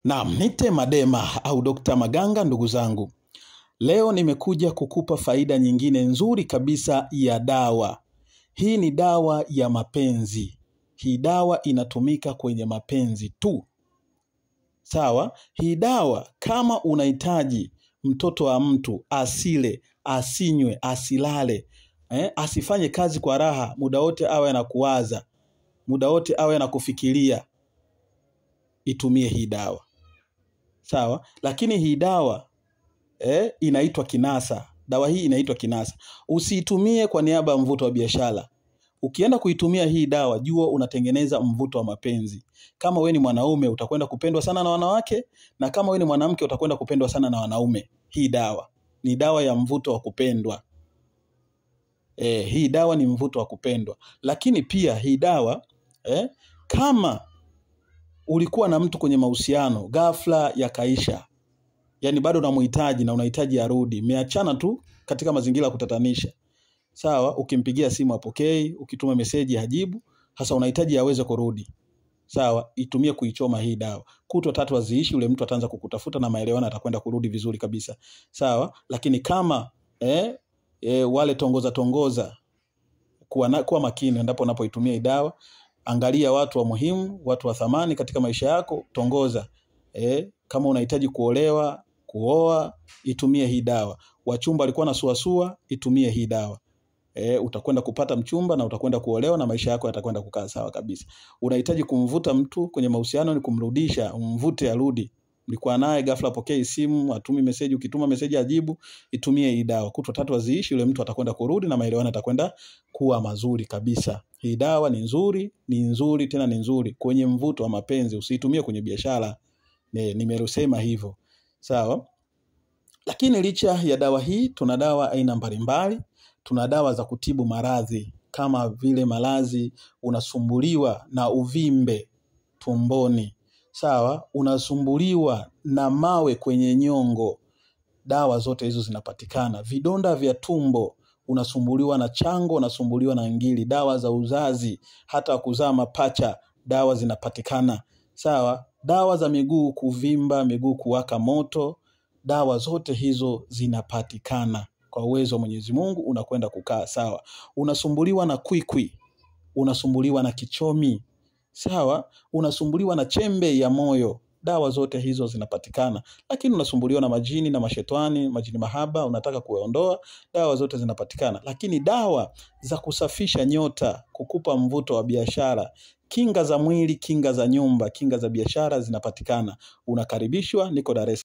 Naam, nite Madema au Dr. Maganga ndugu zangu. Leo nimekuja kukupa faida nyingine nzuri kabisa ya dawa. Hii ni dawa ya mapenzi. Hii dawa inatumika kwenye mapenzi tu. Sawa? Hii dawa kama unahitaji mtoto wa mtu asile, asinywe, asilale, asifanye kazi kwa raha, muda wote awe anakuwaza, muda wote awe anakufikiria, itumie hii dawa. Sawa, lakini hii dawa inaitwa kinasa. Dawa hii inaitwa kinasa. Usiitumie kwa niaba ya mvuto wa biashara. Ukienda kuitumia hii dawa, jua unatengeneza mvuto wa mapenzi. Kama wewe ni mwanaume utakwenda kupendwa sana na wanawake, na kama wewe ni mwanamke utakwenda kupendwa sana na wanaume. Hii dawa ni dawa ya mvuto wa kupendwa. Hii dawa ni mvuto wa kupendwa. Lakini pia hii dawa kama ulikuwa na mtu kwenye mahusiano, ghafla yakaisha, yani bado unamhitaji na unahitaji arudi, mmeachana tu katika mazingira ya kutatanisha. Sawa, ukimpigia simu hapokei, ukituma meseji hajibu, hasa unahitaji aweze kurudi. Sawa, itumie kuichoma hii dawa. Kutwa 3 haziishi, yule mtu ataanza kukutafuta na maelewano atakwenda kurudi vizuri kabisa. Sawa, lakini kama wale tongoza kuwa makini endapo unapoitumia hii dawa. Angalia watu wa muhimu, watu wa thamani katika maisha yako, tongoza. Kama unahitaji kuolewa, kuoa, itumie hii dawa. Wachumba walikuwa na suasua, itumie hii dawa. Utakwenda kupata mchumba na utakwenda kuolewa na maisha yako yatakwenda kukaa sawa kabisa. Unahitaji kumvuta mtu kwenye mahusiano, ni kumrudisha, umvute arudi. Mlikuwa naye ghafla pokea simu, atumi message, ukituma message ajibu, itumie hii dawa. Kutwa 3 haziishi, yule mtu atakwenda kurudi na maelewano yatakwenda kuwa mazuri kabisa. Hii dawa ni nzuri tena ni nzuri kwenye mvuto wa mapenzi. Usiitumie kwenye biashara. Nimerusema hivyo. Sawa? Lakini licha ya dawa hii, tuna dawa aina mbalimbali. Tuna dawa za kutibu maradhi kama vile malazi, unasumbuliwa na uvimbe tumboni. Sawa, unasumbuliwa na mawe kwenye nyongo, dawa zote hizo zinapatikana. Vidonda vya tumbo, unasumbuliwa na chango, unasumbuliwa na ngiri, dawa za uzazi, hata kuzaa mapacha, dawa zinapatikana. Sawa, dawa za miguu kuvimba, miguu kuwaka moto, dawa zote hizo zinapatikana. Kwa uwezo wa Mwenyezi Mungu unakwenda kukaa sawa. Unasumbuliwa na kwikwi, unasumbuliwa na kichomi. Sawa, unasumbuliwa na chembe ya moyo, dawa zote hizo zinapatikana. Lakini unasumbuliwa na majini na mashetani, majini mahaba, unataka kuondoa, dawa zote zinapatikana. Lakini dawa za kusafisha nyota, kukupa mvuto wa biashara, kinga za mwili, kinga za nyumba, kinga za biashara zinapatikana. Unakaribishwa, niko Dar es Salaam.